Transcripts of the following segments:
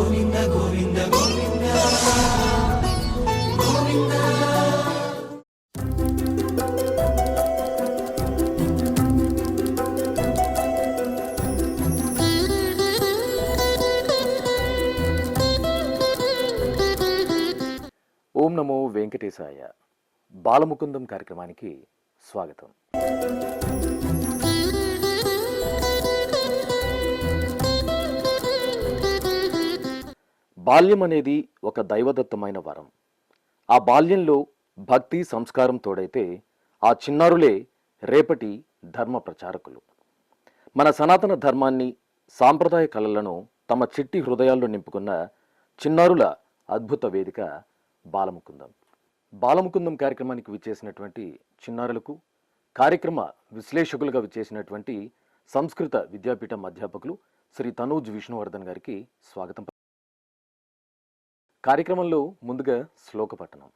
గోవింద గోవింద గోవింద గోవింద. ఓం నమో వెంకటేశాయ. బాలముకుందం కార్యక్రమానికి స్వాగతం. బాల్యం అనేది ఒక దైవదత్తమైన వరం. ఆ బాల్యంలో భక్తి సంస్కారం తోడైతే ఆ చిన్నారులే రేపటి ధర్మ ప్రచారకులు. మన సనాతన ధర్మాన్ని, సాంప్రదాయ కళలను తమ చిట్టి హృదయాల్లో నింపుకున్న చిన్నారుల అద్భుత వేదిక బాలముకుందం. బాలముకుందం కార్యక్రమానికి విచ్చేసినటువంటి చిన్నారులకు, కార్యక్రమ విశ్లేషకులుగా విచ్చేసినటువంటి సంస్కృత విద్యాపీఠం అధ్యాపకులు శ్రీ తనూజ్ విష్ణువర్ధన్ గారికి స్వాగతం. కార్యక్రమంలో ముందుగా శ్లోక పఠనం.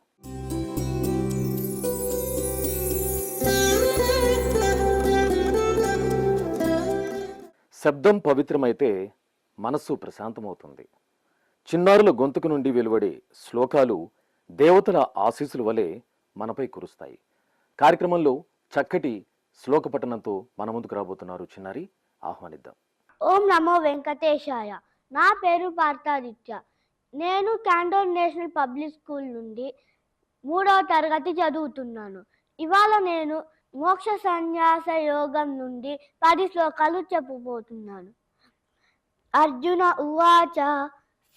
శబ్దం పవిత్రమైతే మనస్సు ప్రశాంతమవుతుంది. చిన్నారుల గొంతుకు నుండి వెలువడే శ్లోకాలు దేవతల ఆశీస్సుల వలె మనపై కురుస్తాయి. కార్యక్రమంలో చక్కటి శ్లోక పఠనంతో మన ముందుకు రాబోతున్నారు చిన్నారి. ఆహ్వానిద్దాం. ఓం నమో వెంకటేశాయ. నా పేరు పార్థాదిత్య. నేను క్యాండోర్ నేషనల్ పబ్లిక్ స్కూల్ నుండి 3వ తరగతి చదువుతున్నాను. ఇవాళ నేను మోక్ష సన్యాస యోగం నుండి 10 శ్లోకాలు చెప్పబోతున్నాను. అర్జున ఉవాచ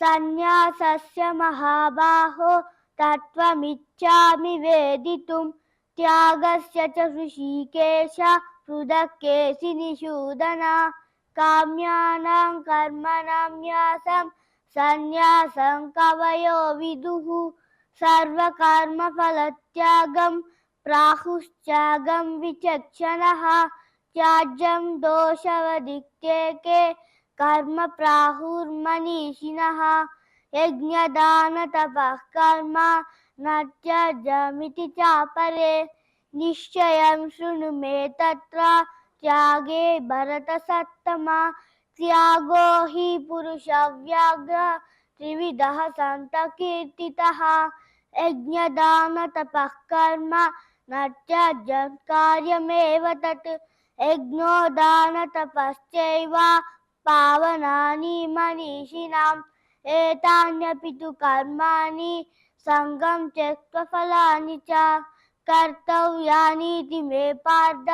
సన్యాసస్య మహాబాహో తత్వమిచ్ఛామి వేదితుం త్యాగస్య చ హృషీకేశ పృథక్కేసి నిషూదన కామ్యానాం కర్మణాం న్యాసం సన్యాసం కవయో విదుః సర్వకర్మ ఫలత్యాగం ప్రాహుశ్త్యాగం విచక్షణః త్యాజ్యం దోషవదిత్యేకే కర్మ ప్రాహుర్మనీషిణః యజ్ఞదాన తపః కర్మ న త్యజ్యమితి చాపరే నిశ్చయం శృణు మే తత్ర త్యాగే భరత సత్తమా త్యాగో హి పురుష వ్యాఘ్ర త్రివిధః సంత కీర్తితః యజ్ఞదాన తపః కర్మ న త్యజ్యం కార్యమేవ తత్ యజ్ఞోదాన తపశ్చైవ పావనాని మనీషిణాం ఏతాన్యపి తు కర్మాణి సంగం త్యక్త్వా ఫలాని చ కర్తవ్యానీతి మే పార్థ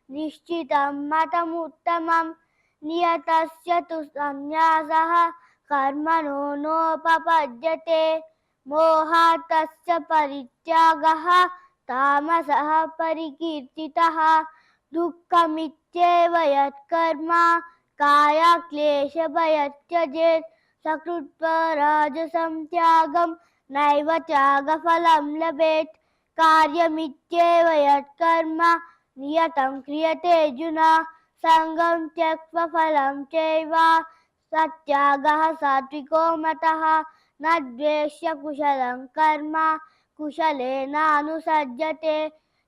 నిశ్చితం మతముత్తమం నియతస్య తు సన్యాసః కర్మణో నోపపద్యతే మోహాతస్య పరిత్యాగః తామసః పరికీర్తితః దుఃఖమిత్యేవ యత్కర్మ కాయక్లేశభయత్యజేత్ సకృత్వా రాజసం త్యాగం నైవ త్యాగఫలం లభేత్ కార్యమిత్యేవ యత్కర్మ నియతం క్రియతే అర్జున సంగం త్యక్త్వా ఫలం చైవ సత్యాగః సాత్వికో మతః న ద్వేష్య కుశలం కర్మ కుశలేనానుసజ్జతే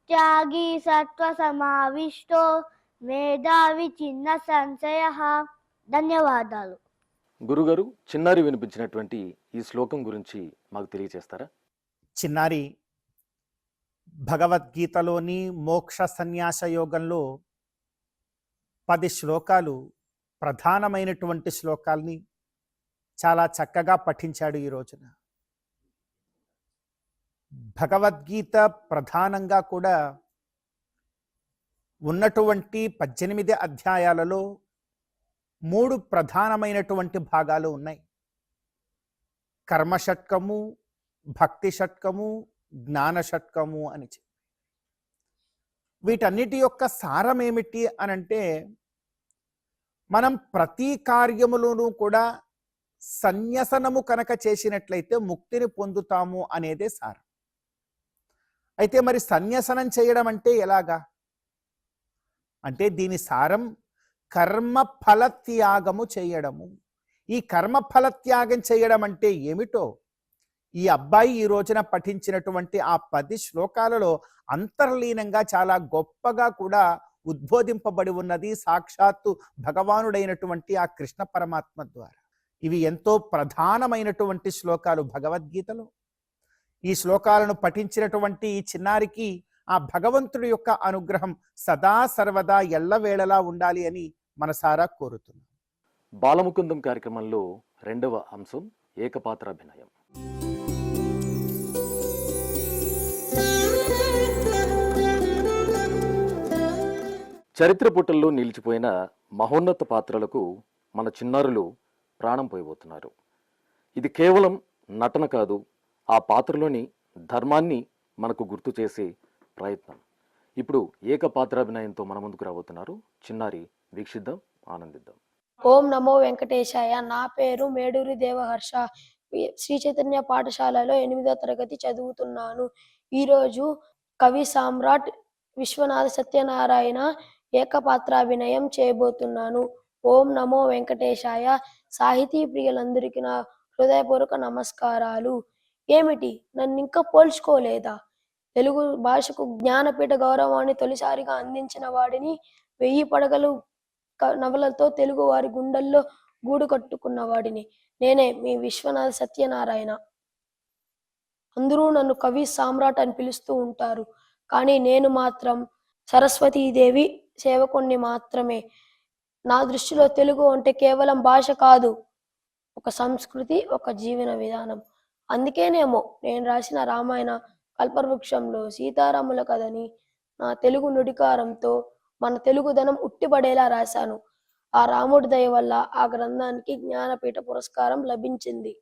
త్యాగి సత్వ సమావిష్టో మేధావి చిన్న సంశయః. ధన్యవాదాలు. గురుగారు, చిన్నారి వినిపించినటువంటి ఈ శ్లోకం గురించి మాకు తెలియజేస్తారా? చిన్నారి, భగవద్గీతలోని మోక్ష సన్యాస యోగంలో 10 శ్లోకాలు, ప్రధానమైనటువంటి శ్లోకాల్ని చాలా చక్కగా పఠించాడు ఈ రోజున. భగవద్గీత ప్రధానంగా కూడా ఉన్నటువంటి 18 అధ్యాయాలలో 3 ప్రధానమైనటువంటి భాగాలు ఉన్నాయి. కర్మ షట్కము, భక్తి షట్కము, జ్ఞాన షట్కము అని చెప్పి. వీటన్నిటి యొక్క సారం ఏమిటి అనంటే, మనం ప్రతి కార్యములోనూ కూడా సన్యసనము కనుక చేసినట్లయితే ముక్తిని పొందుతాము అనేదే సారం. అయితే మరి సన్యసనం చేయడం అంటే ఎలాగా అంటే, దీని సారం కర్మఫల త్యాగము చేయడము. ఈ కర్మఫల త్యాగం చేయడం అంటే ఏమిటో ఈ అబ్బాయి ఈ రోజున పఠించినటువంటి ఆ 10 శ్లోకాలలో అంతర్లీనంగా చాలా గొప్పగా కూడా ఉద్బోధింపబడి ఉన్నది సాక్షాత్తు భగవానుడైనటువంటి ఆ కృష్ణ పరమాత్మ ద్వారా. ఇవి ఎంతో ప్రధానమైనటువంటి శ్లోకాలు భగవద్గీతలో. ఈ శ్లోకాలను పఠించినటువంటి ఈ చిన్నారికి ఆ భగవంతుడి యొక్క అనుగ్రహం సదా సర్వదా ఎల్లవేళలా ఉండాలి అని మనసారా కోరుతున్నాం. బాలముకుందం కార్యక్రమంలో రెండవ అంశం ఏకపాత్రాభినయం. చరిత్ర పుటల్లో నిలిచిపోయిన మహోన్నత పాత్రలకు మన చిన్నారులు ప్రాణం పోయబోతున్నారు. ఇది కేవలం నటన కాదు, ఆ పాత్రలోని ధర్మాన్ని మనకు గుర్తు చేసే ప్రయత్నం. ఇప్పుడు ఏకపాత్రాభినయంతో మన ముందుకు రాబోతున్నారు చిన్నారి. వీక్షిద్దాం, ఆనందిద్దాం. ఓం నమో వెంకటేశాయ. నా పేరు మేడూరి దేవహర్ష. శ్రీ చైతన్య పాఠశాలలో 8వ తరగతి చదువుతున్నాను. ఈరోజు కవి సామ్రాట్ విశ్వనాథ సత్యనారాయణ ఏకపాత్రాభినయం చేయబోతున్నాను. ఓం నమో వెంకటేశాయ. సాహితీ ప్రియులందరికీ నా హృదయపూర్వక నమస్కారాలు. ఏమిటి, నన్ను ఇంకా పోల్చుకోలేదా? తెలుగు భాషకు జ్ఞానపీఠ గౌరవాన్ని తొలిసారిగా అందించిన వాడిని, 1000 పడగలు నవలతో తెలుగు వారి గుండెల్లో గూడు కట్టుకున్న వాడిని నేనే, మీ విశ్వనాథ సత్యనారాయణ. అందరూ నన్ను కవి సామ్రాట్ అని పిలుస్తూ ఉంటారు, కానీ నేను మాత్రం సరస్వతీదేవి సేవకుణ్ణి మాత్రమే. నా దృష్టిలో తెలుగు అంటే కేవలం భాష కాదు, ఒక సంస్కృతి, ఒక జీవన విధానం. అందుకేనేమో నేను రాసిన రామాయణ కల్పవృక్షంలో సీతారాముల కథని నా తెలుగు నుడికారంతో మన తెలుగుదనం ఉట్టిపడేలా రాశాను. ఆ రాముడి దయ వల్ల ఆ గ్రంథానికి జ్ఞానపీఠ పురస్కారం లభించింది.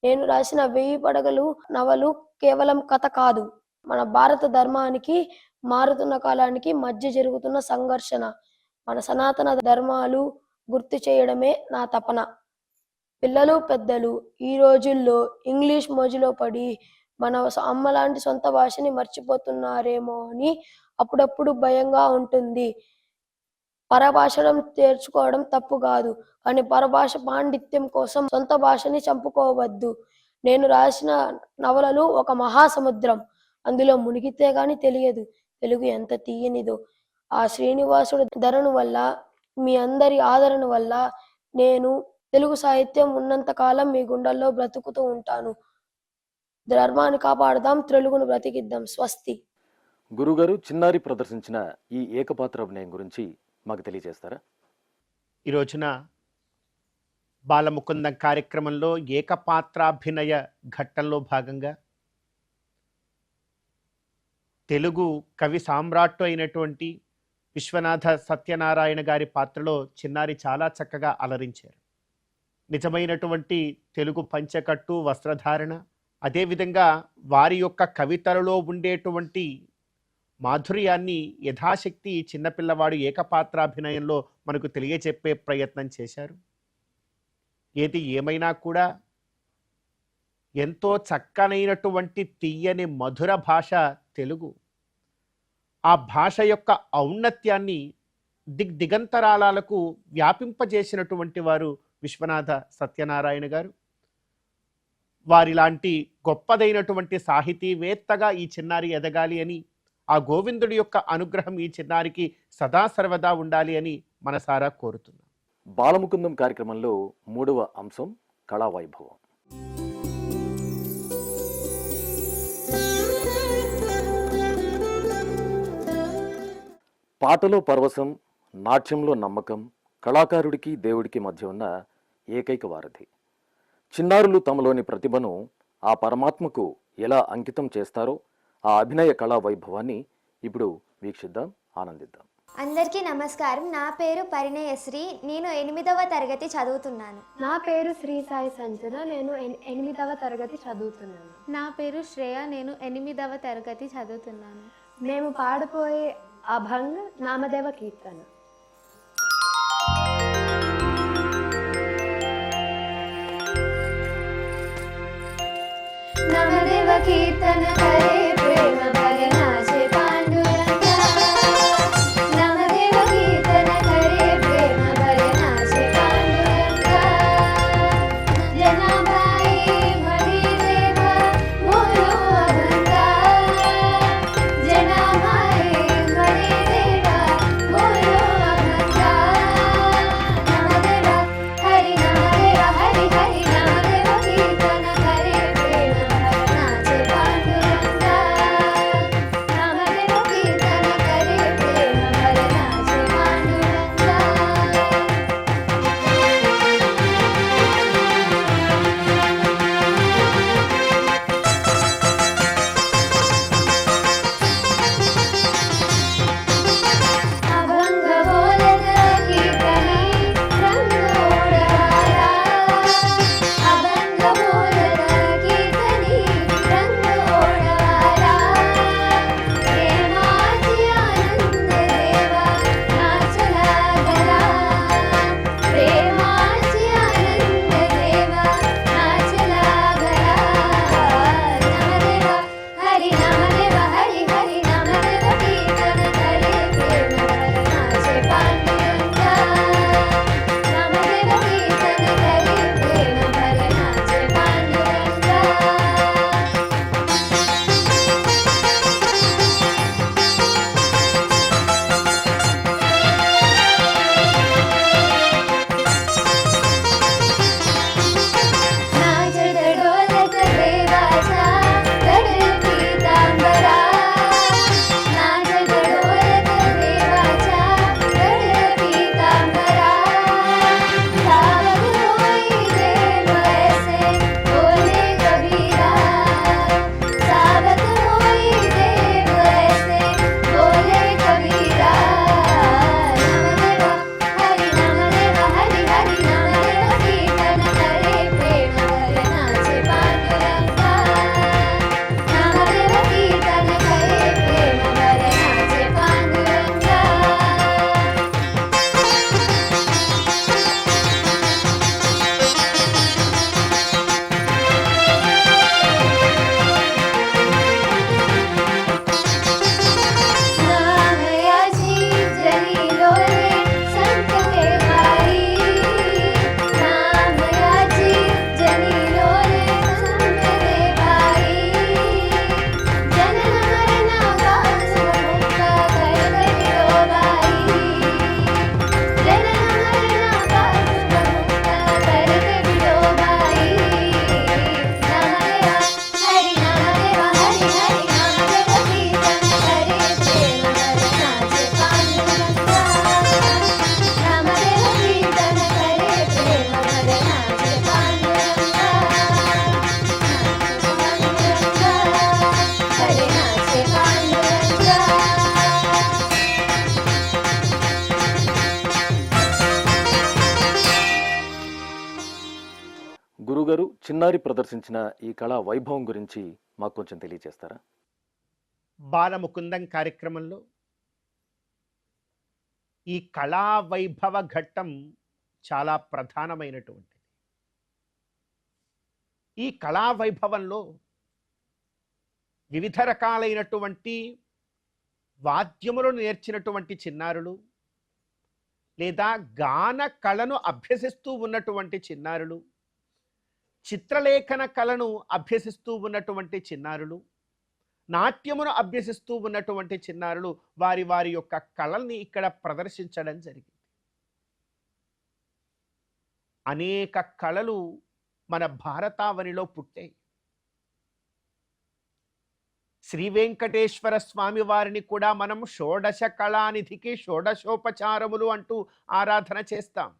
నేను రాసిన 1000 పడగలు నవలు కేవలం కథ కాదు, మన భారత ధర్మానికి, మారుతున్న కాలానికి మధ్య జరుగుతున్న సంఘర్షణ, మన సనాతన ధర్మాలు గుర్తు చేయడమే నా తపన. పిల్లలు పెద్దలు ఈ రోజుల్లో ఇంగ్లీష్ మోజులో పడి మన అమ్మ లాంటి సొంత భాషని మర్చిపోతున్నారేమో అని అప్పుడప్పుడు భయంగా ఉంటుంది. పరభాషను చేర్చుకోవడం తప్పు కాదు, కానీ పరభాష పాండిత్యం కోసం సొంత భాషని చంపుకోవద్దు. నేను రాసిన నవలలు ఒక మహాసముద్రం, అందులో మునిగితే గాని తెలియదు తెలుగు ఎంత తీయనిదో. ఆ శ్రీనివాసుడు ధరను వల్ల, మీ అందరి ఆదరణ వల్ల నేను తెలుగు సాహిత్యం ఉన్నంత కాలం మీ గుండెల్లో బ్రతుకుతూ ఉంటాను. ధర్మాన్ని కాపాడదాం, తెలుగును బ్రతికిద్దాం. స్వస్తి. గురుగారు, చిన్నారి ప్రదర్శించిన ఈ ఏకపాత్రాభినయం గురించి మాకు తెలియజేస్తారా? ఈ రోజున బాలముకుందం కార్యక్రమంలో ఏకపాత్రాభినయ ఘట్టంలో భాగంగా తెలుగు కవి సామ్రాట్ అయినటువంటి విశ్వనాథ సత్యనారాయణ గారి పాత్రలో చిన్నారి చాలా చక్కగా అలరించారు. నిజమైనటువంటి తెలుగు పంచకట్టు, వస్త్రధారణ, అదేవిధంగా వారి యొక్క కవితలలో ఉండేటువంటి మాధుర్యాన్ని యథాశక్తి చిన్నపిల్లవాడు ఏకపాత్రాభినయంలో మనకు తెలియచెప్పే ప్రయత్నం చేశారు. ఏది ఏమైనా కూడా ఎంతో చక్కనైనటువంటి తీయని మధుర భాష తెలుగు. ఆ భాష యొక్క ఔన్నత్యాన్ని దిగంతరాలకు వ్యాపింపజేసినటువంటి వారు విశ్వనాథ సత్యనారాయణ గారు. వారిలాంటి గొప్పదైనటువంటి సాహితీవేత్తగా ఈ చిన్నారి ఎదగాలి అని, ఆ గోవిందుడి యొక్క అనుగ్రహం ఈ చిన్నారికి సదా సర్వదా ఉండాలి అని మనసారా కోరుతున్నాం. బాలముకుందం కార్యక్రమంలో 3వ అంశం కళావైభవం. పాటలో పరవశం, నాట్యంలో నమ్మకం కళాకారుడికి దేవుడికి మధ్య ఉన్న ఏకైక వారధి. చిన్నారులు తమలోని ప్రతిభను ఆ పరమాత్మకు ఎలా అంకితం చేస్తారో ఆ అభినయ కళా వైభవాన్ని ఇప్పుడు వీక్షిద్దాం, ఆనందిద్దాం. అందరికీ నమస్కారం. నా పేరు పరిణయశ్రీ. నేను 8వ తరగతి చదువుతున్నాను. నా పేరు శ్రీ సాయి సంజన. నేను 8వ తరగతి చదువుతున్నాను. నా పేరు శ్రేయ. నేను 8వ తరగతి చదువుతున్నాను. మేము పాడబోయే అభంగ నామదేవ కీర్తన. నామదేవ కీర్తన కరే ప్రేమ భగనాశే పాండురంగా. నామదేవ కీర్తన కరే ప్రేమ భగనాశే పాండురంగా. జనాభాయి హరిదేవ మోలో అభంగా. జనాభాయి హరిదేవ మోలో అభంగా. నామదేవ హరి నామదేవ హరి గురుగారు, చిన్నారి ప్రదర్శించిన ఈ కళా వైభవం గురించి మాకు కొంచెం తెలియజేస్తారా? బాలముకుందం కార్యక్రమంలో ఈ కళా వైభవ ఘట్టం చాలా ప్రధానమైనటువంటిది. ఈ కళా వైభవంలో వివిధ రకాలైనటువంటి వాద్యములను నేర్చినటువంటి చిన్నారులు, లేదా గాన కళను అభ్యసిస్తూ ఉన్నటువంటి చిన్నారులు, చిత్రలేఖన కళను అభ్యసిస్తూ ఉన్నటువంటి చిన్నారులు, నాట్యమును అభ్యసిస్తూ ఉన్నటువంటి చిన్నారులు వారి వారి యొక్క కళల్ని ఇక్కడ ప్రదర్శించడం జరిగింది. అనేక కళలు మన భారతావనిలో పుట్టాయి. శ్రీ వెంకటేశ్వర స్వామి వారిని కూడా మనం షోడశ కళానిధికి షోడశోపచారములు అంటూ ఆరాధన చేస్తాం.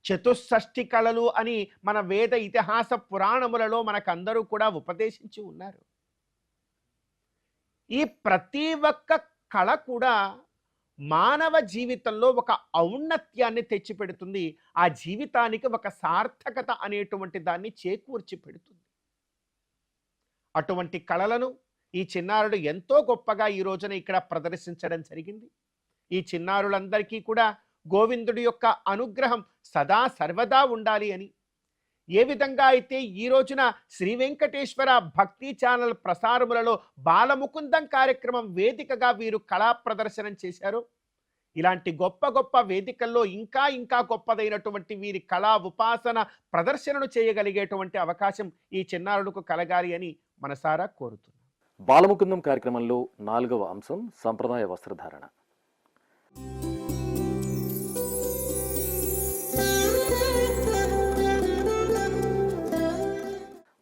చతుషష్ఠి కళలు అని మన వేద ఇతిహాస పురాణములలో మనకందరూ కూడా ఉపదేశించి ఉన్నారు. ఈ ప్రతి ఒక్క కళ కూడా మానవ జీవితంలో ఒక ఔన్నత్యాన్ని తెచ్చిపెడుతుంది. ఆ జీవితానికి ఒక సార్థకత అనేటువంటి దాన్ని చేకూర్చి పెడుతుంది. అటువంటి కళలను ఈ చిన్నారులు ఎంతో గొప్పగా ఈ రోజున ఇక్కడ ప్రదర్శించడం జరిగింది. ఈ చిన్నారులందరికీ కూడా గోవిందుడి యొక్క అనుగ్రహం సదా సర్వదా ఉండాలి అని, ఏ విధంగా అయితే ఈ రోజున శ్రీ వెంకటేశ్వర భక్తి ఛానల్ ప్రసారములలో బాలముకుందం కార్యక్రమం వేదికగా వీరు కళా ప్రదర్శనం చేశారు, ఇలాంటి గొప్ప గొప్ప వేదికల్లో ఇంకా ఇంకా గొప్పదైనటువంటి వీరి కళా ఉపాసన ప్రదర్శనను చేయగలిగేటువంటి అవకాశం ఈ చిన్నారులకు కలగాలి అని మనసారా కోరుతున్నాను. బాలముకుందం కార్యక్రమంలో 4వ అంశం సంప్రదాయ వస్త్రధారణ.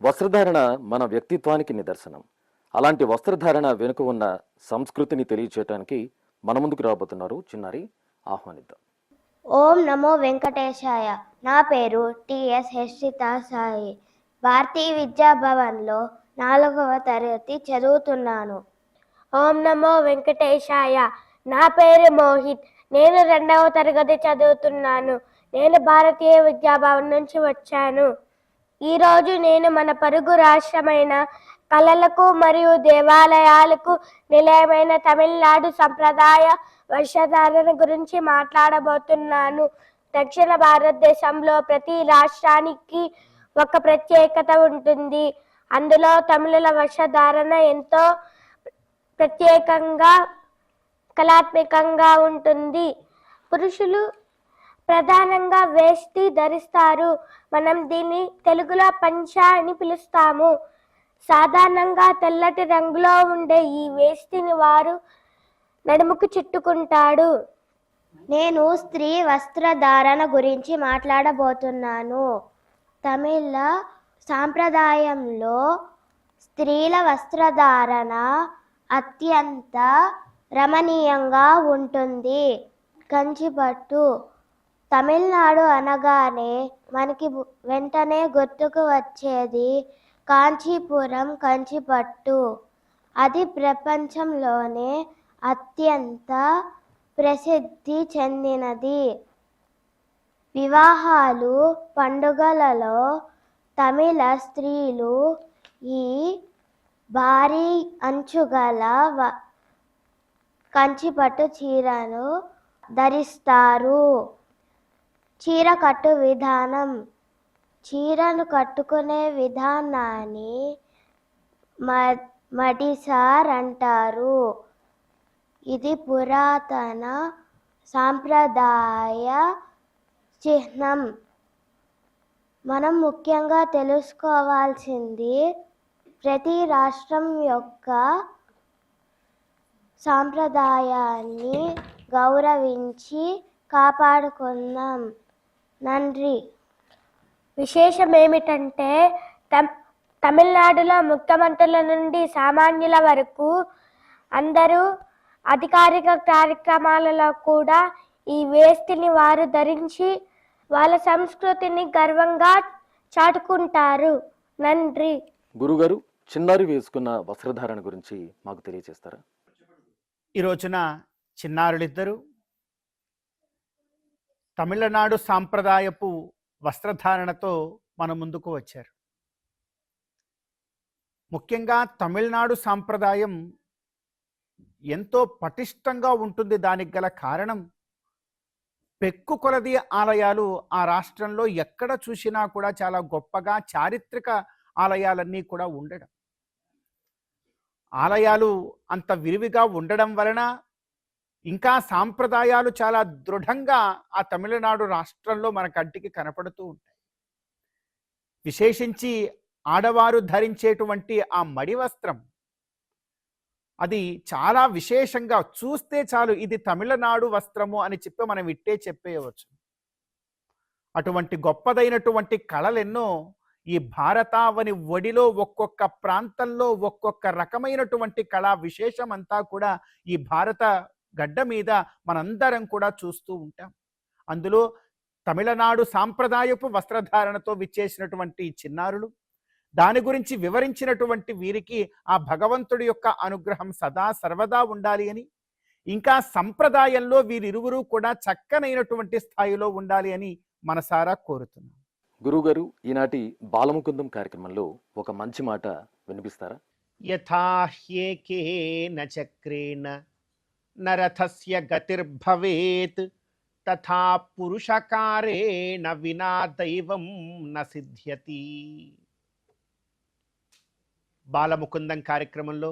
వస్త్రధారణ మన వ్యక్తిత్వానికి నిదర్శనం. అలాంటి వస్త్రధారణ వెనుక ఉన్న సంస్కృతిని తెలియచేయడానికి మన ముందుకు రాబోతున్నారు చిన్నారి. ఆహ్వానిద్దాం. ఓం నమో వెంకటేశాయ. నా పేరు టిఎస్ హెర్షిత సాయి. భారతీయ విద్యాభవన్లో 4వ తరగతి చదువుతున్నాను. ఓం నమో వెంకటేశాయ. నా పేరు మోహిత్. నేను 2వ తరగతి చదువుతున్నాను. నేను భారతీయ విద్యాభవన్ నుంచి వచ్చాను. ఈరోజు నేను మన పొరుగు రాష్ట్రమైన కళలకు మరియు దేవాలయాలకు నిలయమైన తమిళనాడు సంప్రదాయ వస్త్రధారణ గురించి మాట్లాడబోతున్నాను. దక్షిణ భారతదేశంలో ప్రతి రాష్ట్రానికి ఒక ప్రత్యేకత ఉంటుంది. అందులో తమిళుల వస్త్రధారణ ఎంతో ప్రత్యేకంగా కళాత్మకంగా ఉంటుంది. పురుషులు ప్రధానంగా వేష్టి ధరిస్తారు. మనం దీన్ని తెలుగులో పంచ అని పిలుస్తాము. సాధారణంగా తెల్లటి రంగులో ఉండే ఈ వేష్టిని వారు నడుముకు చుట్టుకుంటాడు. నేను స్త్రీ వస్త్రధారణ గురించి మాట్లాడబోతున్నాను. తమిళ సాంప్రదాయంలో స్త్రీల వస్త్రధారణ అత్యంత రమణీయంగా ఉంటుంది. కంచిపట్టు. తమిళనాడు అనగానే మనకి వెంటనే గుర్తుకు వచ్చేది కాంచీపురం కంచిపట్టు. అది ప్రపంచంలోనే అత్యంత ప్రసిద్ధి చెందినది. వివాహాలు, పండుగలలో తమిళ స్త్రీలు ఈ భారీ అంచుగల కంచిపట్టు చీరను ధరిస్తారు. చీర కట్టు విధానం. చీరను కట్టుకునే విధానాన్ని మడిసార్ అంటారు. ఇది పురాతన సాంప్రదాయ చిహ్నం. మనం ముఖ్యంగా తెలుసుకోవాల్సింది ప్రతి రాష్ట్రం యొక్క సాంప్రదాయాన్ని గౌరవించి కాపాడుకుందాం. నండ్రి. విశేషం ఏమిటంటే తమిళనాడులో ముఖ్యమంత్రుల నుండి సామాన్యుల వరకు అందరూ అధికారిక కార్యక్రమాలలో కూడా ఈ వేష్టిని వారు ధరించి వాళ్ళ సంస్కృతిని గర్వంగా చాటుకుంటారు. నండ్రి. గురుగారు, చిన్నారి వేసుకున్న వస్త్రధారణ గురించి మాకు తెలియజేస్తారా? ఈ రోజున చిన్నారులిద్దరూ తమిళనాడు సాంప్రదాయపు వస్త్రధారణతో మన ముందుకు వచ్చారు. ముఖ్యంగా తమిళనాడు సాంప్రదాయం ఎంతో పటిష్టంగా ఉంటుంది. దానికి గల కారణం పెక్కు కొలది ఆలయాలు ఆ రాష్ట్రంలో ఎక్కడ చూసినా కూడా చాలా గొప్పగా చారిత్రక ఆలయాలన్నీ కూడా ఉండడం. ఆలయాలు అంత విరివిగా ఉండడం వలన ఇంకా సాంప్రదాయాలు చాలా దృఢంగా ఆ తమిళనాడు రాష్ట్రంలో మన కంటికి కనపడుతూ ఉంటాయి. విశేషించి ఆడవారు ధరించేటువంటి ఆ మడి వస్త్రం అది చాలా విశేషంగా, చూస్తే చాలు ఇది తమిళనాడు వస్త్రము అని చెప్పి మనం ఇట్టే చెప్పేయవచ్చు. అటువంటి గొప్పదైనటువంటి కళలెన్నో ఈ భారతావని ఒడిలో ఒక్కొక్క ప్రాంతంలో ఒక్కొక్క రకమైనటువంటి కళా విశేషం అంతా కూడా ఈ భారత గడ్డ మీద మనందరం కూడా చూస్తూ ఉంటాం. అందులో తమిళనాడు సాంప్రదాయపు వస్త్రధారణతో విచ్చేసినటువంటి చిన్నారులు, దాని గురించి వివరించినటువంటి వీరికి ఆ భగవంతుడి యొక్క అనుగ్రహం సదా సర్వదా ఉండాలి అని, ఇంకా సంప్రదాయంలో వీరిరువురు కూడా చక్కనైనటువంటి స్థాయిలో ఉండాలి అని మనసారా కోరుతున్నాం. గురువుగారు, ఈనాటి బాలముకుందం కార్యక్రమంలో ఒక మంచి మాట వినిపిస్తారా? యథాహ్యేకేన చక్రేణ నరథస్య గతిర్భవేత్ తథా పురుషకారేణ వినా దైవం న సిద్ధ్యతి. బాలముకుందం కార్యక్రమంలో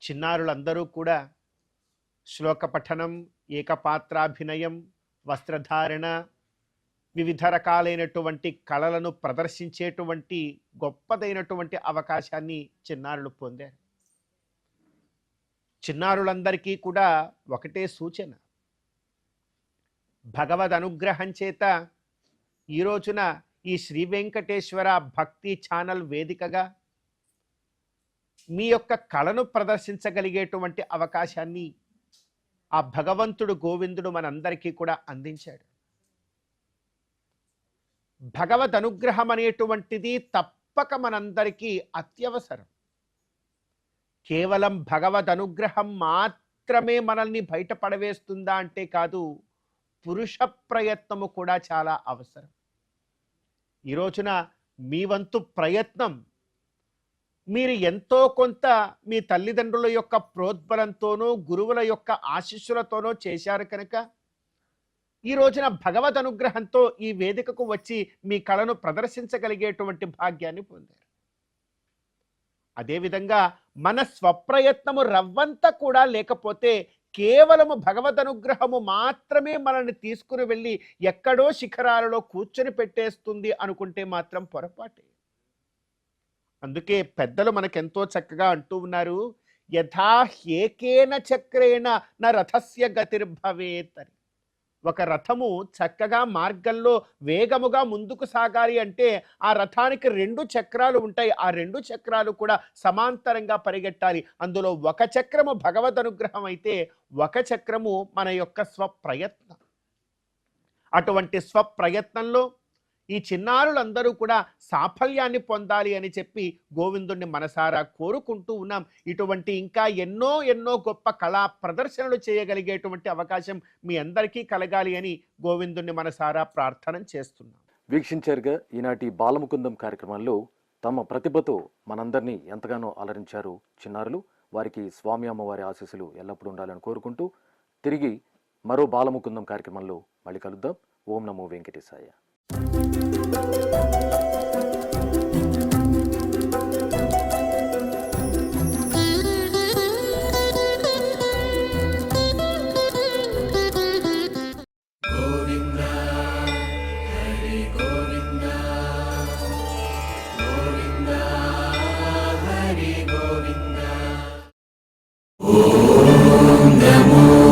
చిన్నారులందరూ కూడా శ్లోక పఠనం, ఏకపాత్రాభినయం, వస్త్రధారణ, వివిధ రకాలైనటువంటి కళలను ప్రదర్శించేటువంటి గొప్పదైనటువంటి అవకాశాన్ని చిన్నారులు పొందారు. చిన్నారులందరికీ కూడా ఒకటే సూచన, భగవద్ అనుగ్రహం చేత ఈ రోజున ఈ శ్రీ వెంకటేశ్వర భక్తి ఛానల్ వేదికగా మీ యొక్క కళను ప్రదర్శించగలిగేటువంటి అవకాశాన్ని ఆ భగవంతుడు గోవిందుడు మనందరికీ కూడా అందించాడు. భగవద్ అనుగ్రహం అనేటువంటిది తప్పక మనందరికీ అత్యవసరం. కేవలం భగవద్ అనుగ్రహం మాత్రమే మనల్ని బయటపడవేస్తుందా అంటే కాదు, పురుష ప్రయత్నము కూడా చాలా అవసరం. ఈ రోజున మీ వంతు ప్రయత్నం మీరు ఎంతో కొంత మీ తల్లిదండ్రుల యొక్క ప్రోద్బలంతోనో గురువుల యొక్క ఆశీస్సులతోనో చేశారు కనుక ఈ రోజున భగవద్ అనుగ్రహంతో ఈ వేదికకు వచ్చి మీ కళను ప్రదర్శించగలిగేటువంటి భాగ్యాన్ని పొందారు. అదేవిధంగా మన స్వప్రయత్నము రవ్వంతా కూడా లేకపోతే కేవలము భగవద్ అనుగ్రహము మాత్రమే మనల్ని తీసుకుని వెళ్ళి ఎక్కడో శిఖరాలలో కూర్చొని పెట్టేస్తుంది అనుకుంటే మాత్రం పొరపాటే. అందుకే పెద్దలు మనకెంతో చక్కగా అంటూ ఉన్నారు, యథా ఏకేన చక్రేణ న రథస్య గతిర్భవేత్ అని. ఒక రథము చక్కగా మార్గంలో వేగముగా ముందుకు సాగాలి అంటే ఆ రథానికి 2 చక్రాలు ఉంటాయి. ఆ 2 చక్రాలు కూడా సమాంతరంగా పరిగెట్టాలి. అందులో ఒక చక్రము భగవద్ అనుగ్రహం అయితే ఒక చక్రము మన యొక్క స్వప్రయత్నం. అటువంటి స్వప్రయత్నంలో ఈ చిన్నారులందరూ కూడా సాఫల్యాన్ని పొందాలి అని చెప్పి గోవిందుణ్ణి మనసారా కోరుకుంటూ ఉన్నాం. ఇటువంటి ఇంకా ఎన్నో ఎన్నో గొప్ప కళా ప్రదర్శనలు చేయగలిగేటువంటి అవకాశం మీ అందరికీ కలగాలి అని గోవిందుణ్ణి మనసారా ప్రార్థన చేస్తున్నాం. వీక్షించారుగా ఈనాటి బాలముకుందం కార్యక్రమంలో తమ ప్రతిభతో మనందరినీ ఎంతగానో అలరించారు చిన్నారులు. వారికి స్వామి అమ్మవారి ఆశీస్సులు ఎల్లప్పుడూ ఉండాలని కోరుకుంటూ తిరిగి మరో బాలముకుందం కార్యక్రమంలో మళ్ళీ కలుద్దాం. ఓం నమో వెంకటేశాయ. గోవింద హరి గోవింద గోవింద హరి గోవింద. ఓం నమో